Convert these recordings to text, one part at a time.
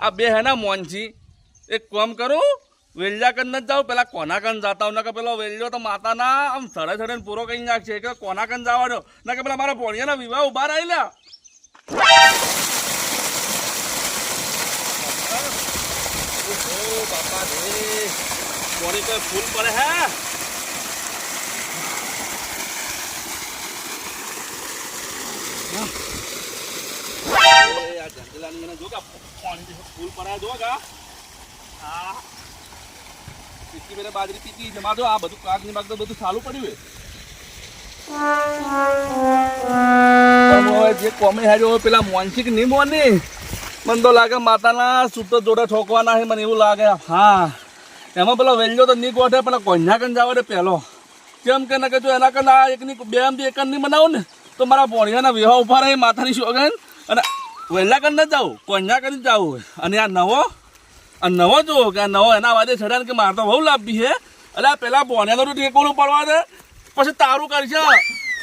આ બે હે ને મોનજી એક કામ કરું વેલ્યા કન જ જાઉં પેલા કોના કન જાતા હું કે પેલો વેલ્યો તો માતાના આમ સડે સડે પૂરો કઈ નાખશે કે કોના કન જવાનો ના કે પેલા મારા ભોણિયાના વિવાહ ઉભા રહેલા બાપા રે કોની કોઈ ફૂલ પડે હે ફૂલ પડાય જો ગા હા પીકી મેરે બાજરી પીકી જમા દો આ બધું કાગ ની બાગ તો બધું ચાલુ પડ્યું હે જે કોમી હાજો પેલા મોનસિક નહીં મોની મને તો લાગે માતાના સૂતો જોડે ઠોકવાના છે મને એવું લાગે હા એમાં પેલો વેલ્યો તો નહીં ગોઠે પેલા કોન્યા કન જવા દે પહેલો કેમ કે ના કે જો એના કન આ એકની બે આમથી એક નહીં બનાવું ને તો મારા પોણિયાના વિવાહ ઉભા રહે માતાની શોગન અને વહેલા કન ન જાઉં કોન્યા કન જવું અને આ નવો જુઓ કે આ નવો એના વાદે ચડ્યા કે મારે તો બહુ લાભી છે એટલે આ પેલા પોણિયાનું ઠેકોનું પડવા દે પછી તારું કરશે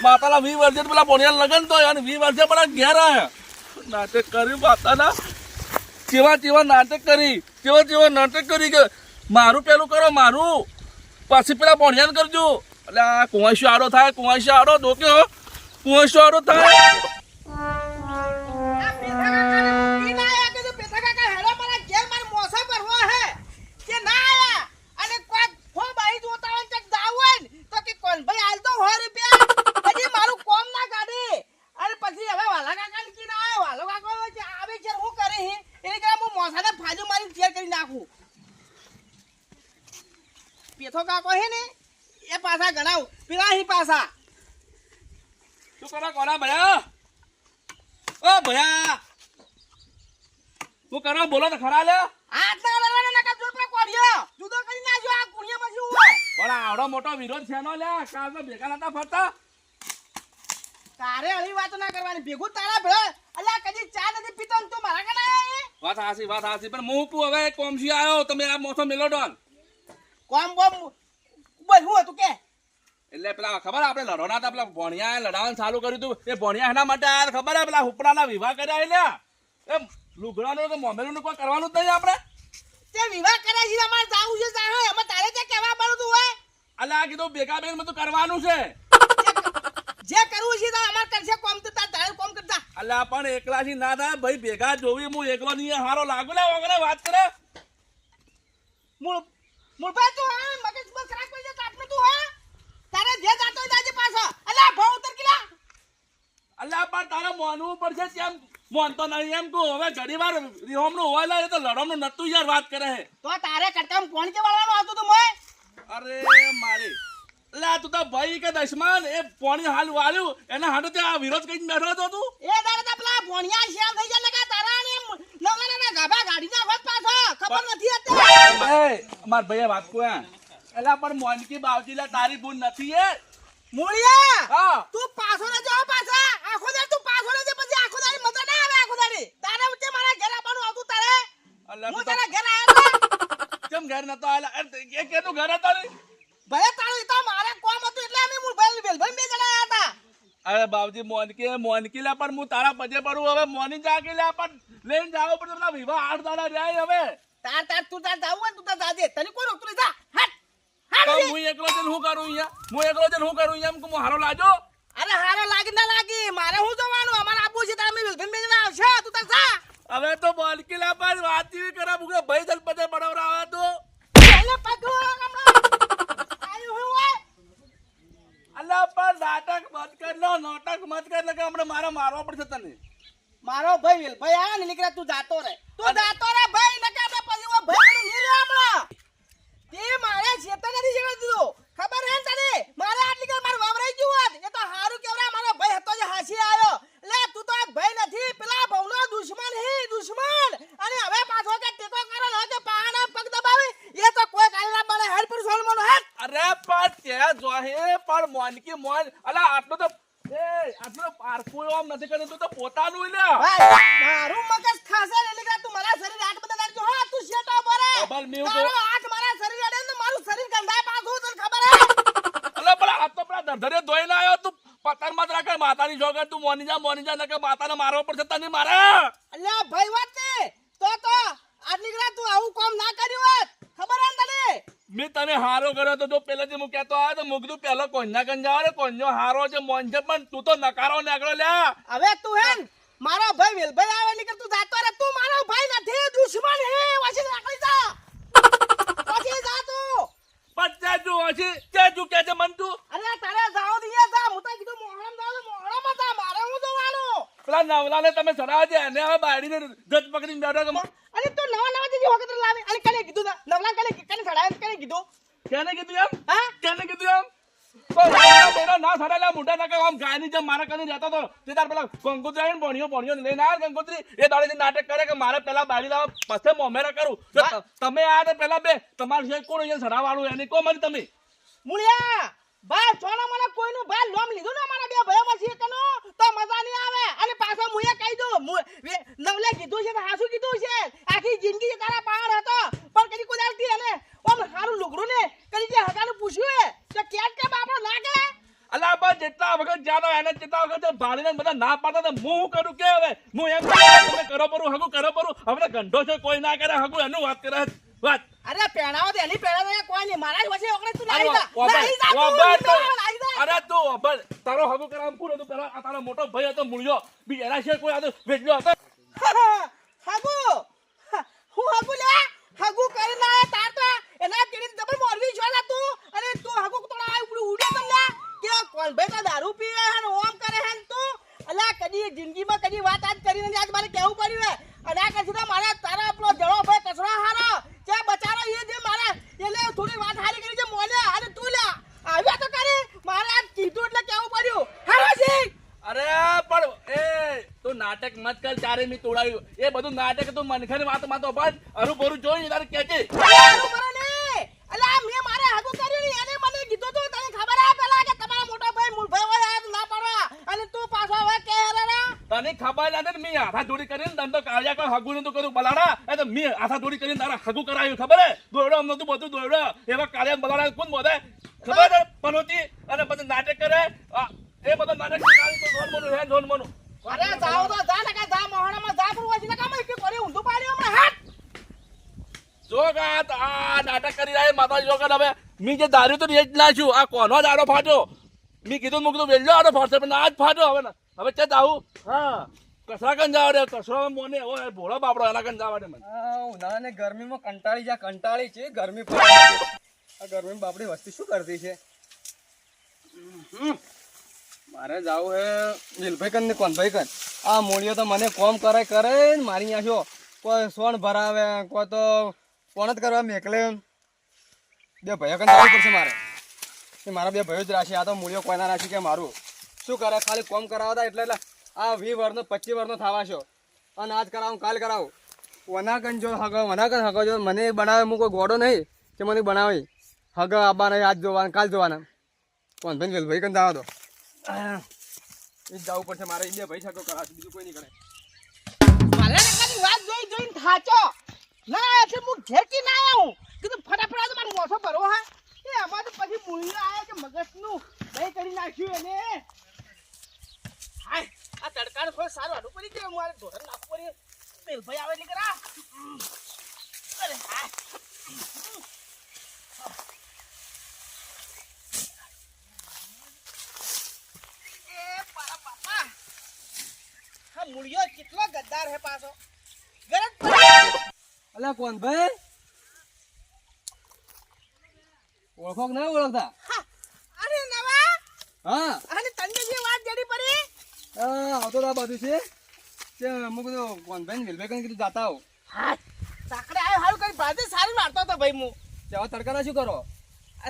માતાના 20 વર્ષે પેલા પોણિયા લગન તો અને 20 વર્ષે પેલા ઘેર આવ્યા નાટક કર્યું માતાના કેવા નાટક કરી કે મારું પેલું કરો મારું પછી પેલા પોણિયાને કરજો એટલે આ કુંવાશો આડો થાય ડોક્યો કુંવાશો આડો થાય પેથો કાકો હે ને એ પાછા ગણાવ પેલા હી પાછા શું કરો કોના ભયા ઓ ભયા શું કરો બોલો તો ખરા લે હાથ ના લગાડો નકા જો પર કોડિયો જુદો કરી નાજો આ કુણિયા માં શું હોય પણ આવડો મોટો વિરોધ છે નો લે કાલ તો ભેગા નતા ફરતા તારે હળી વાતો ના કરવાની ભેગું તારા ભે અલ્યા કદી ચા નથી પીતો ને તું મારા કને આયા વાત હાસી પણ હું પૂ હવે કોમસી આવ્યો તમે આ મોસો મેલો ડોન કોમ બોમ બોલ હું હતું કે એટલે પેલા ખબર આપણે લડોના હતા પેલા ભણિયા લડાવવાનું ચાલુ કર્યું હતું એ ભણિયા એના માટે આ ખબર હે પેલા હુપડાના વિવાહ કર્યા એટલે એમ લુગડાનો કે મોમેલું કોઈ કરવાનું જ નહીં આપણે તે વિવાહ કરે છે અમાર જાવું છે જાહો એમાં તારે તે કેવા પડું તું હોય અલા કીધું ભેગા બેન બધું કરવાનું છે જે કરવું છે તો અમાર કરશે કોમ તો તારે કોમ કરતા અલા પણ એકલાથી ના થાય ભાઈ ભેગા જોવી હું એકલો નહીં હારો લાગુ લે વગર વાત કરે મુરભાઈ તું હા મગજ બસ ખરાબ કરી દે કાપને તું હા તારે જે જાતો જાજે પાછો અલા ભાવ ઉતર કિલા અલા પણ તારે મોનવું પડશે કેમ મોનતો નહીં એમ તું હવે ઘડી વાર રિહોમનું હોય લે તો લડવાનું નતું યાર વાત કરે હે તો તારે કટકામ કોણ કે વાળવાનું હતું તું મોય અરે મારી લે તું તો ભાઈ કે દશમન એ પોણી હાલ વાળ્યું એના હાટે તે આ વિરોધ કઈ બેઠો હતો તું એ દાડે તો પેલા ભોણિયા શેલ થઈ જાય ને તારા ને નવના ગાભા ગાડી ના હોત પાછો ખબર નથી અત્યારે એ માર ભાઈએ વાત કોયા એલા પણ મોનકી બાવજી લે તારી ભૂલ નથી એ મૂળિયા હા તું પાછો ને જો પાછા આખો દાડ તું પાછો ને જે પછી આખો દાડ મજા ના આવે આખો દાડ તારે ઉતે મારા ઘરે આવવાનું આવતું તારે અલ્લા હું તારા ઘરે આવ્યો કેમ ઘર નતો આલા એ કેનું ઘર હતા ને ભલે તારું તો મારે કોમ હતું એટલે અમે મોબાઈલ બેલ ભાઈ બે જણા આયા હતા અરે બાવજી મોનકી લે પણ હું તારા પજે પડું હવે મોની જાગી લે પણ લઈને જાવ પડે પેલા વિવાહ 8 દાડા રહ્યા હવે તાર તું તાર જાવ ને તું તાર જાજે તને કોઈ રોકતું નહીં જા હટ તો હું એકલો જઈને હું કરું અહીંયા એમ કે હું હારો લાજો અરે હારો લાગી ના લાગી મારે હું જવાનું અમાર આબુ છે તારે મેલ ભાઈ બે જણા આવશે તું તાર જા હવે તો મોનકી લે પણ વાત જેવી કરા મુકે ભાઈ જલ પજે પડાવરા આવે તો એને પગો હમણાં આયો હોય અલ્લા પણ નાટક મત કર કે હમણાં મારા મારવા પડશે તને મારો ભાઈ વેલ ભાઈ આ ને નીકળ્યા તું જાતો રે ભાઈ નકે આપણે પછી ઓ ભાઈ ની રે હમણાં તે મારે ચેતન નથી જવા દીધો ખબર હે તને મારે આટલી કે માર વાવરાઈ ગયું હોત એ તો હારું કેવરા મારો ભાઈ હતો જે હાસી આવ્યો લે તું તો ભાઈ નથી પેલા ભવનો દુશ્મન અને હવે પાછો કે ટેકો કરે ન કે પાણા પગ દબાવે એ તો કોઈ કાલના બને હેડ પર સોલમનો હેડ અરે પણ તે જોહે પણ મોનકી મોન અલા આટલો તો પારકુ એમ નથી કરતો તું તો પોતાનું લે મારું મગજ ખાસે ને એટલે તું મારા શરીર આટ બધા નાખજો હા તું શેટો બરે અબલ મેં તારો આટ મારા શરીર અડે ને મારું શરીર ગંધાય પાછું તને ખબર હે અલા પણ આ તો પેલા ધરધરે ધોઈને આવ્યો તું પતર મત રાખે માતાની જોગર તું મોની જા નકે માતાને મારવો પડશે તને મારે અલ્યા ભાઈ વાત ને તો આટલી કડા તું આવું કામ ના કર્યું હોત ખબર હે ને તને મેં તને હારો કર્યો તો જો પેલાથી હું કહેતો આવ્યો તો મુકદું પેલો કોન્યા કન જવા રે કોન્યો હારો છે મોન છે પણ તું તો નકારો નીકળ્યો લ્યા હવે તું હે ને મારો ભાઈ વેલભાઈ આવે નીકળ તું જાતો રે તું મારો ભાઈ નથી દુશ્મન હે વાસી નાખી જા પછી જા તું પણ તેજુ કે છે મન તું અરે તારે જાઓ દિયા જા હું તો કીધું મોહરમ જાવ મોહરમ જા મારે હું જવાનું પેલા નવલાને તમે સરાવ દે અને હવે બાયડીને ગજ પકડીને બેઠો કે અરે તું નવા જેજી વખત લાવી અરે કને કીધું નવલા કને સડાય કને કીધું કેને કીધું એમ હા કેને કીધું એમ તો ના સડાયેલા મોટા ના આમ ગાયની જેમ મારા કને રહેતો તો તે તાર પેલા કંકોત્રી આવીને ભણ્યો લઈને આવ્યા કંકોત્રી એ દાડે નાટક કરે કે મારે પેલા બાળી લાવ પછી મોમેરા કરું જો તમે આ ને પેલા બે તમારે છે કોણ અહીંયા સડાવાળું એને કો મને તમે મુળિયા ભાઈ છોનો મને કોઈનું ભાઈ લોમ લીધું ને મારા બે ભાઈઓ પછી કનો તો મજા નહીં આવે અને પાછો મુએ કહી દઉં નવલે કીધું છે હાસુ કીધું છે આખી જિંદગી તારા પાર હતો પણ કદી કોઈ દાડતી એને ઓમ હારું લુગડું ને કદી જે હગાનું પૂછ્યું તો કેટ કે બાપડો લાગે અલા બા જેટલા વખત જાતો એને જેટલા વખત ભાડીને બધા ના પાડતા તો હું કરું કે હવે હું એમ તમે કરો પરું હગું કરો પરું હવે ગંઢો છે કોઈ ના કરે હગું એનું વાત કરે વાત અરે પેણાવો તો એની પેણા કોઈ નહીં મારા વચ્ચે ઓકડે તું અરે તું અબર તારો હગું કરામ પૂરો તો પેલા આ તારો મોટો ભાઈ હતો મૂળ્યો બી એના છે કોઈ આ તો વેચલો હતો હગુ હું હગુ લે હગુ કરી ના તાર તો એના તેડી ડબલ મોરવી જોલા તું અને તું હગુ તો આ ઉડ્યો તમને કે કોણ ભાઈ તો દારૂ પીએ હે ઓમ કરે હે તું અલા કદી જિંદગીમાં કદી વાત આજ કરી નથી આજ મારે કેવું પડ્યું હે અને આ કદી તો મારા તારા આપણો જળો ભાઈ કચરો હારો જે બચારો એ જે મારા એટલે થોડી વાત હારી કરી જે મોલે અને તું લે આવ્યા તો કરી મારે આજ કીધું એટલે કેવું પડ્યું હારો સિંહ અરે પણ એ તું નાટક મત કર ચારે મી તોડાયું એ બધું નાટક તું મનખની વાત માં તો બસ અરુ બોરું જોઈ તારે કે છે અરે કરો ને અલા મે મારે હગું કર્યું ને એને મને કીધું તું તને ખબર આ પેલા કે તમારા મોટા ભાઈ મૂળભાઈ હોય આ ના પડવા અને તું પાછો હવે કે હેરા તને ખબર નથી મી હાથા જોડી કરીને ધંધો કાળિયા કોઈ હગું નતું કરું બલાડા એ તો મી હાથા જોડી કરીને તારા હગું કરાયું ખબર હે દોડો અમને તું બધું દોડો એવા કાળિયા બલાડા કોણ બોલે ખબર છે પનોતી અને પછી નાટક કરે એ બધો નાટક કાળી તો ઝોન મનું અરે જાવ તો જા ને કે જા મોહણામાં જા પર વસી ને કામ કે કરે ઊંધું પાડ્યો હમણાં હાથ જો ગાત આ નાટક કરી રહ્યા માતા જોગન હવે મી જે દારૂ તો રેજ લાશું આ કોનો દાડો ફાટ્યો મી કીધું મુકતું વેલ્યો આડો ફાટશે પણ આજ ફાટ્યો હવે ચે જાવું હા કસરા કન જાવ રે કસરો મોને ઓય ભોળો બાપડો એના કન જાવ રે મને ઉનાળાને ગરમીમાં કંટાળી છે ગરમી પડે આ ગરમીમાં બાપડી વસ્તી શું કરતી છે મારે જાવું હે નીલભાઈ કન ને કોનભાઈ કન આ મૂળિયો તો મને કોમ કરે ને મારી આશો કોઈ સોન ભરાવે કોઈ તો કોણ જ કરવા મેકલે બે ભાઈઓ કન જવું પડશે મારે એ મારા બે ભાઈઓ જ રાશી આ તો મૂળિયો કોઈના રાશી કે મારું શું કરે ખાલી કોમ કરાવતા એટલે આ 20 વર્ષનો 25 વર્ષનો થવા છો અને આજ કરાવું કાલ કરાવું વના કન જો હગો જો મને બનાવે હું કોઈ ગોડો નહીં કે મને બનાવે હગ આબા નહીં આજ જોવાના કાલ જોવાના કોણ ભાઈ ભાઈ કન જવા દો એ જવું પડશે મારે બે ભાઈ છકો કરાશે બીજું કોઈ નહીં કરે મારે નકાની વાત જોઈને થાચો ના એટલે હું ઘેરથી ના આવું કીધું ફટાફટ તો મારો મોસો ભરો હા એ આમાં તો પછી મૂળિયો આયા કે મગજનું દહીં કરી નાખ્યું એને હાય આ તડકાનું થોડું સારું હાડું પડી ગયું મારે ધોરણ નાખવું પડી પેલભાઈ આવે એટલે કરા અરે હાય મૂળિયો કેટલો ગદ્દાર હે પાછો ગરજ પડી અલ્યા કોણ ભાઈ ઓળખો કે ના ઓળખતા અરે નવા હા અને તને જે વાત જડી પડી આવતો તો આ બધું છે તે અમુક કીધું કોણ ભાઈ વેલભાઈ કને કીધું જાતા આવો હા સાકડે આયો હારું કરી બાજે સારી મારતો તો ભાઈ હું તેવા તડકાના શું કરો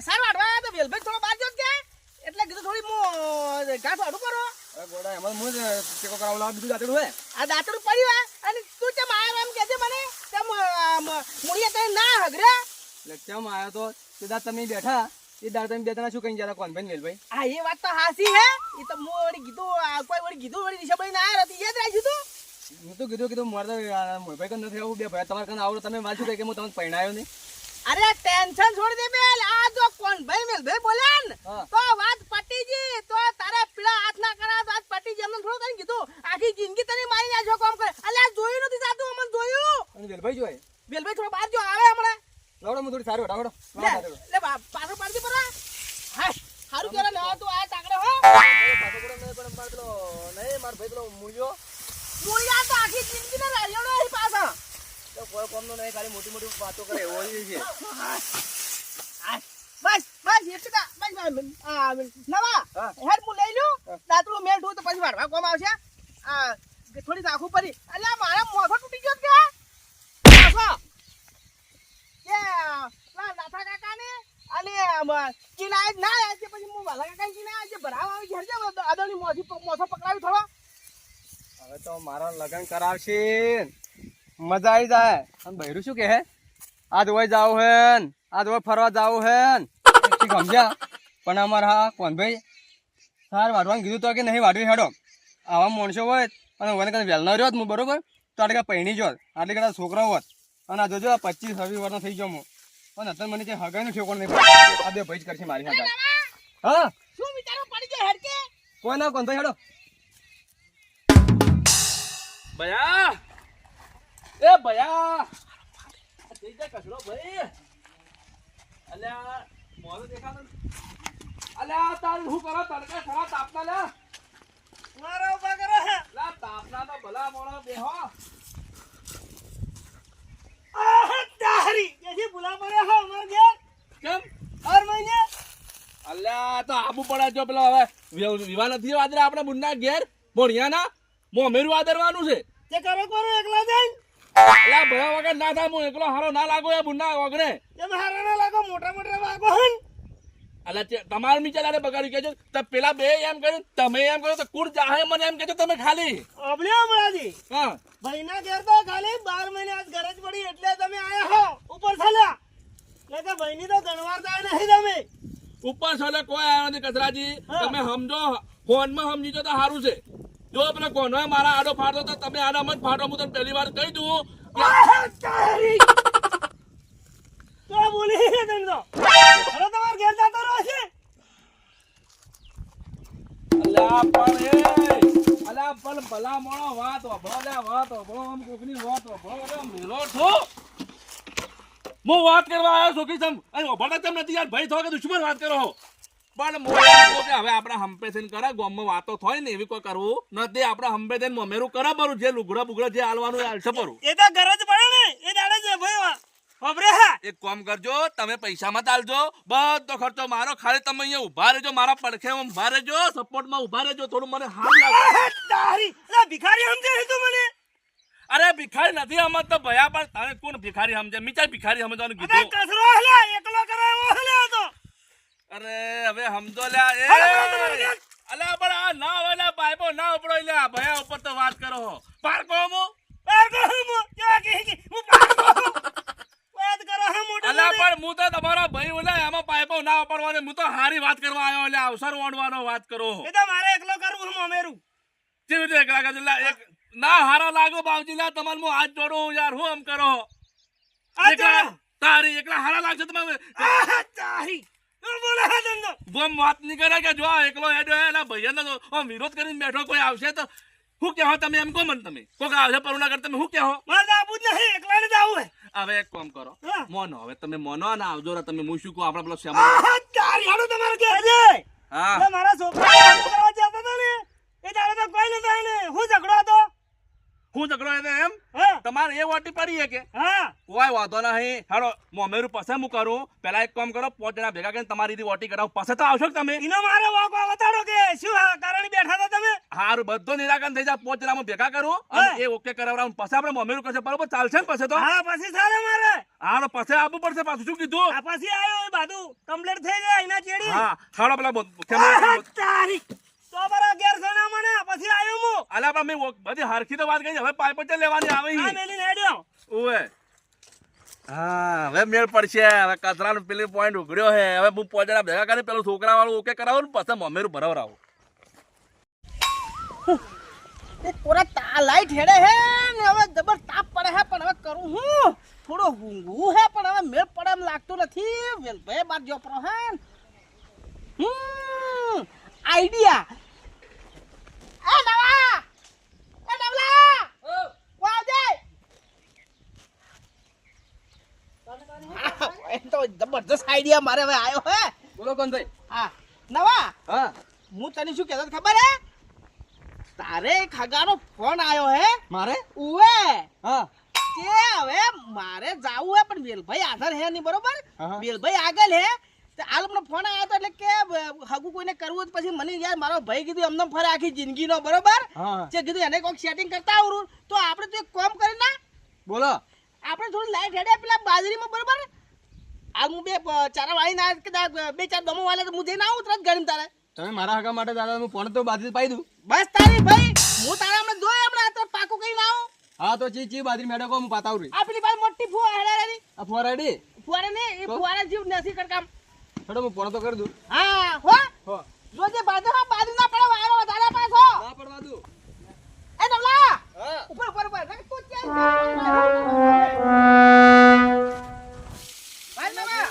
સારું વાડવા આવ્યો તો વેલભાઈ થોડો બાજુ જ કે એટલે કીધું થોડી હું ઘાસ વાડું કરો ગોડા એમાં હું ટેકો કરાવલા બીજું જાતડું હે આ દાંતડું પડ્યું હે અને તું કેમ આવ્યો એમ કહેજે મને તેમ મૂળિયા તને ના હગરે એટલે કેમ આવ્યો તો તે દાદ તમે બેઠા એ દાદ તમે બેઠા શું કઈ જતા કોણ ભાઈ વેલભાઈ હા એ વાત તો હાસી હે એ તો હું વળી કીધું કોઈ વળી કીધું વળી દિશાભાઈ ના આવ્યો તો યાદ રાખ્યું તું હું તો કીધું મારે તો ભાઈ કન નથી આવું બે ભાઈ તમારે કન આવડો તમે માલ શું કહે કે હું તમને પરણાયો નહીં અરે ટેન્શન છોડ દે બેલ આ જો કોણ ભાઈ વેલભાઈ બોલ્યા ને તો વાત પટી જી તો તારે પીળા હાથ ના કરા તો આજ પટી જી એમને થોડું તને કીધું આખી જિંદગી તને મારી નાખ્યો કામ કરે અલ્યા જોયું નથી જાતું અમને જોયું અને વેલભાઈ જોય ફટાફટ લે પાછો પાડતી પરા હાય હારું કેરા લેવા તું આ તાકડે હો નહીં માર ભાઈ પેલો મૂલ્યો મુયા તો આખી જિંદગી ના રાડ્યો નહીં પાછા તો કોઈ કોમનો નહીં ખાલી મોટી મોટી વાતો કરે એવો જ છે બસ એટલા બસ નવા હેડ હું લઈ લઉં દાતરું મેલ ઢોર તો પછી વાળવા કોમ આવશે આ થોડી રાખવું પડી અલ્યા મારા મોઢો તૂટી ગયો કે પાછો કે ના નાથા કાકા ને અને કિનાય ના આવે છે પછી હું વાલા કાકા કિનાય છે ભરાવ આવી ઘેર છે અદોની મોઢી મોથો પકડાવી થોડો હવે તો મારા લગન કરાવશે મજા આવી જાય અને બૈરું શું કે હે આજ હોય જાવ હે આજ હોય ફરવા જાવ હે ઠીક સમજ્યા પણ અમારા હા કોણ ભાઈ સાર વાટવાનું કીધું તો કે નહીં વાટવી હેડો આવા માણસો હોય અને મને કદાચ વહેલ ન રહ્યો હું બરોબર તો આટલે પૈણી જોત આટલે કદાચ છોકરો હોત અને આ જોજો 25-26 વર્ષનો થઈ ગયો હું અને અત્યારે મને ક્યાંય હગાઈનું ઠેકોણ નહીં આ બે ભાઈ જ કરશે મારી હગાઈ હા શું વિચારો પડી ગયો હેડ કે કોઈ ના કોણ ભાઈ હેડો ભયા એ ભયા જઈ જા કસરો ભાઈ અલ્યા મોરે દેખાતો અલ્યા તાર હું કરો તડકે ખરા તાપના લે મારા ઉભા કરો લા તાપના તો ભલા મોણો બેહો તારી જેથી ભૂલા પડે હો અમાર ઘેર કેમ હર મહિને અલ્યા તો આબુ પડે જો પેલો હવે વિવાહ નથી વાદરે આપણે બુનના ઘેર ભણિયાના મોમેરું આદરવાનું છે તે કરો એકલા જઈને અલ્યા ભયા વગર ના થાય હું એકલો હારો ના લાગો એ બુનના વગરે તમે હારા ના લાગો મોટા વાગો હન અલ્યા તમાર મિચાલાને બગાડી કેજો તો પેલા બે એમ કર્યું તમે એમ કર્યું તો કુડ જાહે મને એમ કેજો તમે ખાલી અબલે હમણાંથી હા ભાઈના ઘેર તો ખાલી 12 મહિને આજ ઘરે જ પડી એટલે તમે આયા હો ઉપર ચાલ્યા નહીં તો ભાઈની તો ગણવાર થાય નહીં તમે ઉપર છોલે કોઈ આવ્યો નથી કચરાજી તમે સમજો ફોનમાં સમજી જો તો સારું છે જો પેલો કોનો મારા આડો ફાડતો તો તમે આડા મત ફાડો હું તને પહેલી વાર કહી દઉં તો બોલી તમે તો હવે તમાર ઘેર જતો રહો છે અલ્યા પણ ભલા મોણો વાત હોભળો આમ કોકની વાત હોભળો મેલો છો હું વાત કરવા આવ્યો છું કે તમ અને હોભળતા તેમ નથી યાર ભાઈ થો કે દુશ્મન વાત કરો પણ મોએ કે હવે આપણે હંપે થઈને કરે ગામમાં વાતો થાય ને એવી કોઈ કરવું નથી આપણે હંપે થઈને મમેરું કરે બરું જે લુગડા જે હાલવાનું હાલશે બરું એ તો ઘરે જ પડે ને એ દાડે જ ભાઈ હોબરે હા એક કામ કરજો તમે પૈસા મત આલજો બધો ખર્ચો મારો ખાલી તમે અહીંયા ઉભા રહેજો મારા પડખે ઉભા રહેજો સપોર્ટમાં ઉભા રહેજો થોડું મને હાલ લાગે તારી લા ભિખારી સમજે છે તું મને અરે ભિખારી નથી સમજ તો ભયા પણ તને કોણ ભિખારી સમજે મીચા ભિખારી સમજવાનું કીધું કસરો હલે એકલો કરાયો હલે તો અરે હવે સમજો લ્યા એ અલા પણ આ ના હોય લ્યા પાઇપો ના ઉપડો લ્યા ભયા ઉપર તો વાત કરો પારકો મો કેવા કે હું પારકો વાત કરો હે મોટો અલા પણ હું તો તમારા ભાઈ ઓલા એમાં પાઇપો ના ઉપડવાની હું તો હારી વાત કરવા આવ્યો લ્યા અવસર ઓણવાનો વાત કરો એ તો મારે એકલો કરવું હું અમેરું કેવી રીતે એકલા કરેલા એક ના હારા લાગો બાવજી લા તમાર હું હાથ જોડું યાર હું એમ કરો એકલા તારી એકલા હારા લાગશે તમે તારી બોલે હે દંડો ગોમ વાત નહીં કરે કે જો એકલો હેડો એલા ભૈયાનો વિરોધ કરીને બેઠો કોઈ આવશે તો હું કહો તમે એમ કહો મને તમે કોક આવશે પરુણા કર તમે હું કહો મારે આવું જ નહીં એકલાને જ આવું હે હવે એક કામ કરો મોનો હવે તમે મોનો ને આવજો રે તમે હું શું કહું આપણે પેલો શ્યામ તારી હાડો તમારે કે અજય હા મારા છોકરા કરવા જતો તો ને એ દાડે તો કોઈ નતો ને હું ઝઘડો હતો હું ઝઘડો હતો એમ હા તમારે એ વાટી પડી છે કે હા કોઈ વાંધો નહીં હાડો મોમેરું પાસે હું કરું પેલા એક કામ કરો 5 જણા ભેગા કરીને તમારી રીતે વાટી કરાવ પાસે તો આવશો તમે ઇનો મારે વાકો બતાડો કે શું કારણ બેઠા હતા તમે હારું બધો નિરાકરણ થઈ જાય 5 જણા હું ભેગા કરું અને એ ઓકે કરાવરાવું પછી આપણે મોમેરું કરશે બરોબર ચાલશે ને પછી તો હા પછી સારે મારે હાલો પછી આવવું પડશે પાછું શું કીધું આ પછી આવ્યો એ બાદુ કમ્પ્લીટ થઈ જાય એના ચેડી હા હાલો પેલા તારી તો બરા ઘેર સણા મને પછી આવ્યો હું અલા પણ મેં બધી હરખી તો વાત કરી હવે પાઇપ જ લેવાની આવે આ મેલી હેડ્યો ઓએ હા હવે મેળ પડશે હવે કચરાનો પેલી પોઈન્ટ ઉઘડ્યો હે હવે હું પોજડા ભેગા કરી પેલું છોકરા વાળું ઓકે કરાવો ને પછી મમેરું ભરાવરાવો એ કોરા લાઈટ હેડે હે ને હવે જબર તાપ પડે હે પણ હવે કરું હું થોડો ઊંઘું હે પણ હવે મેળ પડે એમ લાગતું નથી વેલભાઈ બાર જો પ્રો હે આઈડિયા એ નવા એ નવલા વાવ જાય એ તો જબરદસ્ત આઈડિયા મારે હવે આયો હે. બોલો કોણ ભાઈ? હા નવા હા હું તને શું કહેતો હતો ખબર હે તારે ખગાનો ફોન આયો હે મારે? ઉવે હા કે હવે મારે જાવું હે પણ વેલભાઈ આધાર હે નહીં બરોબર હા. વેલભાઈ આગળ હે તો હાલ મને ફોન આવ્યો હતો એટલે કે હગું કોઈને કરવું તો પછી મને યાર મારો ભાઈ કીધું અમને ફરે આખી જિંદગીનો બરોબર હા જે કીધું એને કોઈક સેટિંગ કરતા આવડું તો આપણે તો એક કામ કરી ના બોલો. આપણે થોડી લાઈટ હેડે પેલા બાજરીમાં બરોબર હાલ હું બે ચારા વાળી ના કદાચ બે ચાર દમો વાલે તો હું જઈને આવું તરત ગણીને તારે તમે મારા હગા માટે દાદા હું ફોન તો બાજરી પાઈ દઉં. બસ તારી ભાઈ હું તારા હમણાં જોઈ હમણાં તો પાકું કરીને આવું હા તો ચી બાજરી મેડમ હું પાતાવું રહી. આ પેલી બાજુ મોટી ફુવા હેડાની આ ફોર આઈડી ફુવારે ને એ ફુવારે જીવ નથી કરકામ છોડો હું ફોન તો કરી દઉં. હા હો હો જોજે બાજુ ના પડે વાયરો વધારે પાછો ના પડવા દઉં. એ નવલા હા ઉપર ઉપર ઉપર નક તું ક્યાં ભાઈ નવા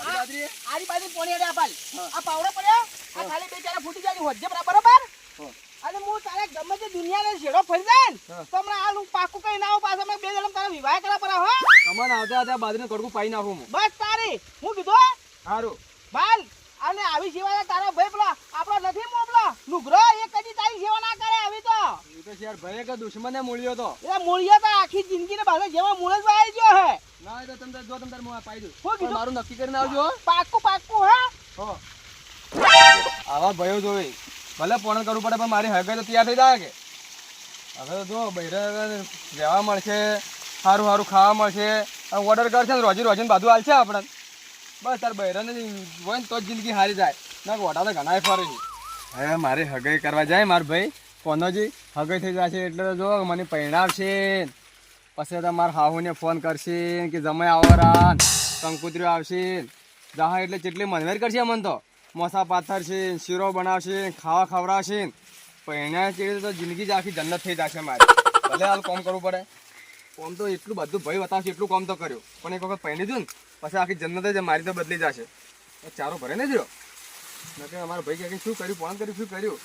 બાજરી આરી બાજુ પોણી અડે પાલ હા. આ પાવડો પડ્યો આ ખાલી બે ચારા ફૂટી જાય હોજે બરાબર હો. અને હું તારે ગમે તે દુનિયાને છેડો ફરી જાય ને હા. તો હમણાં હાલ હું પાકું કઈ ના આવું પાછા મેં બે જણા તારા વિવાહ કરા પર હો તમારે આવતા આવતા બાજરીનું કડકું પાઈ નાખું હું. બસ તારી હું કીધું સારું બાલ અને આવી સેવા તારો ભાઈ પેલો આપણો નથી મોકલો નુગરો એ કદી તારી સેવા ના કરે આવી તો એ તો યાર ભાઈ કે દુશ્મને મૂળ્યો તો. એ મૂળિયો તો આખી જિંદગીને બાજુ જેવા મૂળ જ વાઈ ગયો હે ના એ તો તમે જો તમે તાર મોં પાઈ દઉં. શું કીધું? પણ મારું નક્કી કરીને આવજો હો. પાકું પાકું હા હો આવા ભયો જોઈ ભલે પોણ કરવું પડે પણ મારી હગાઈ તો તૈયાર થઈ જાય કે હવે તો જો બૈરે રહેવા મળશે, સારું સારું ખાવા મળશે, ઓર્ડર કરશે ને રોજી રોજીને બધું હાલશે આપણે. બસ તાર બૈરાને હોય ને તો જ જિંદગી સારી જાય. ના ઓઢા તો ઘણા ફરે છે. હવે મારે હગાઈ કરવા જાય મારા ભાઈ ફોનોજી હગાઈ થઈ જશે એટલે તો જો મને પૈણાવશે પછી તો મારા હાહુને ફોન કરશે કે જમાઈ આવો રાન કંકુતરીઓ આવશે જહા એટલે જેટલી મનવેર કરશે મને તો મોસા પાથર છે, શીરો બનાવશે, ખાવા ખવડાવશે. પૈણા ચીડી તો જિંદગી જ આખી જન્નત થઈ જશે મારી. ભલે હાલ કોમ કરવું પડે, કોમ તો એટલું બધું ભય બતાવશે એટલું કોમ તો કર્યું પણ એક વખત પૈણી દઉં ને પછી આખી જન્નત જ મારી તો બદલી જશે. ચારો ભરે ને જો નકે અમારા ભાઈ કે શું કર્યું ફોન કર્યું શું કર્યું.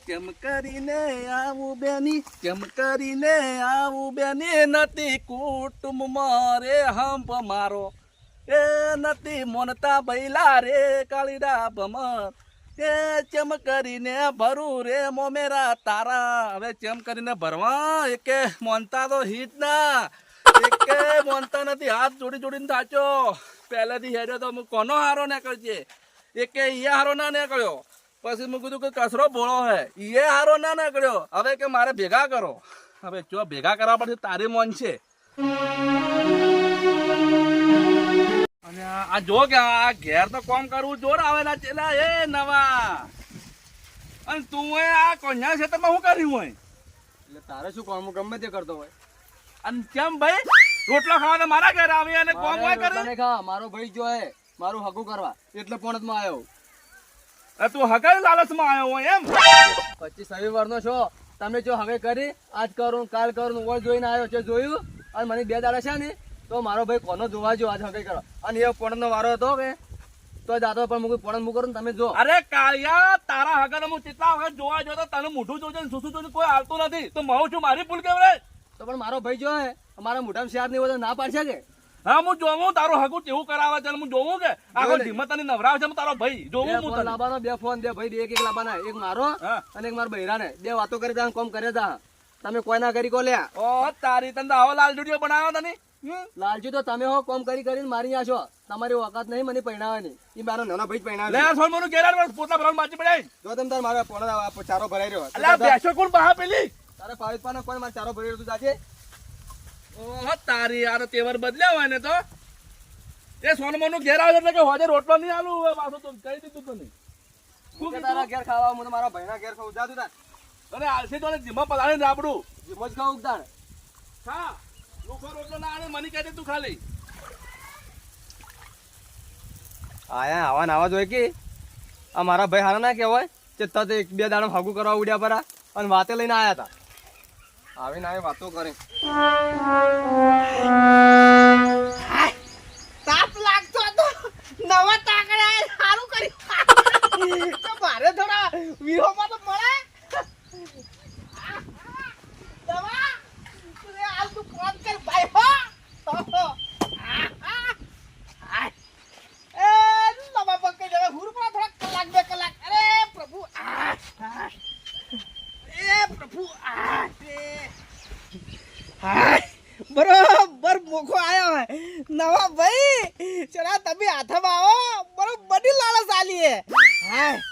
કેમ કરીને આવું બેની કેમ કરીને આવું બેની નથી કુટુંબ મારે હંપ મારો એ નથી મોનતા બૈલા રે કાળીડા ભમર એ ચેમ કરીને ભરું રે મોમેરા તારા. હવે ચેમ કરીને ભરવા એકે મોનતા તો હિટ ના એકે મોનતા નથી. હાથ જોડી જોડીને થાચો પહેલેથી હેડ્યો તો કોનો હારો નીકળશે એકે ઈ હારો ના નીકળ્યો. પછી મેં કીધું કે કચરો ભોળો હે એ હારો ના નીકળ્યો. હવે કે મારે ભેગા કરો. હવે જો ભેગા કરવા પડશે તારી મોન છે. અને આ જો કે આ ઘેર તો કોમ કરવું જોર આવેલા ચેલા એ નવા. અને તું એ આ કોન્યા ક્ષેત્રમાં શું કર્યું હોય એટલે તારે શું કોમ ગમે તે કરતો હોય. અને કેમ ભાઈ રોટલો ખાવા તો મારા ઘરે આવી અને કોમ હોય કરે. મારે ખા મારો ભાઈ જો હે મારું હગું કરવા એટલે પોણતમાં આવ્યો. તું હગાઈ લાલચમાં આવ્યો હોય એમ. 25 રવિવારનો છો તમે જો હવે કરી આજ કરું કાલ કરું ઓર જોઈને આવ્યો છે જોયું. અને મને 2 દાડા છે ને તો મારો ભાઈ કોનો જોવા જો આજ હગાઈ કરો. અને એ પોણનો વારો હતો કે તો દાદો પણ મૂકી પોણ મૂકું કરું ને તમે જો. અરે કાળિયા તારા હગાને હું કેટલા વખત જોવા જોતો તને મોઢું જોજે ને સુસુ જોજે કોઈ હાલતું નથી તો હું છું મારી ભૂલ કેવડે. તો પણ મારો ભાઈ જો હે મારા મોઢામાં શેર નહીં હોય તો ના પાડશે કે. હા હું જોવું તારું હગું કેવું કરાવે છે હું જોવું કે આખો ઢીમત અને નવરાવ છે તારો ભાઈ જોવું બે હું ફોન તને. લાવવાનો 2 ફોન 2 ભાઈ એક લાવવાના એક મારો હા. અને એક મારા બૈરાને 2 વાતો કરી દા કોમ કરે દા તમે કોઈ ના કરી કો લ્યા. ઓ તારી તને તો આવો લાલ ડુડિયો બનાવ્યો તને. લાલજી તો તમે હો કોમ કરી કરીને મારી આ છો તમારી ઓકાત નહીં મને પૈણાવાની. એ મારો નાના ભાઈ જ લે પૈણાવે. આ સોળ મનું ઘેર આવ પોતા ભરવાનું બાજી પડાય. જો તમે તાર મારા પોણા ચારો ભરાઈ રહ્યો. અલ્યા બેસો કોણ બહા પેલી. તારે પાવિત પાનો કોઈ મારે ચારો ભરી રહ્યો તું જાજે. ઓહો તારી યાર તેવર બદલ્યા હોય ને તો એ સોન મનું ઘેર આવે એટલે કે હોજે રોટલો નહીં આલું હવે પાછો તો કહી દીધું તને. શું કે તારા ઘેર ખાવા હું તો મારા ભાઈના ઘેર ખાવું જાતું તાર. અને આલસી તો ધીમા પલાળી રાબડું જીમો જ ખાવું તાર. હા લુખો રોટલો ના આને મને કહી દે તું ખાલી. આયા આવા નાવા જોઈએ કે આ મારા ભાઈ હારા ના કહેવાય ચેતા તે 2 દાડા હાગું કરવા ઉડ્યા પરા અને વાતે લઈને આયા હતા. આવીને આવી વાતો કરે. તાપ લાગતો હતો નવા તાકડા સારું કર્યું તો મારે થોડા વિહોમાં તો મળે દવા તું હાલ તું ફોન કર ભાઈ હો લે હાય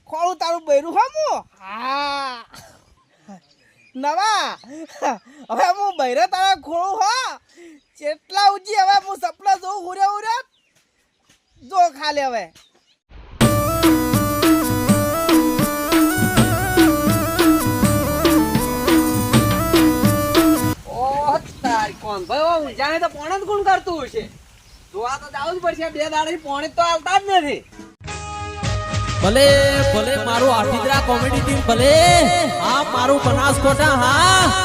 ખોળું તારું બૈરું હમું હા નવા હવે હું બૈરે તારા ખોળું હા કેટલા ઊંચી હવે હું સપના જોઉં ઉરે ઉરે જો ખાલી હવે કોણ ભાઈ જાણે તો પોણે જ ગુણ કરતું હશે જોવા તો જવું જ પડશે બે દાડા પોણે તો આવતા જ નથી ભલે ભલે મારું આઠીદરા કોમેડી ટીમ ભલે હા મારું બનાસકોટા હા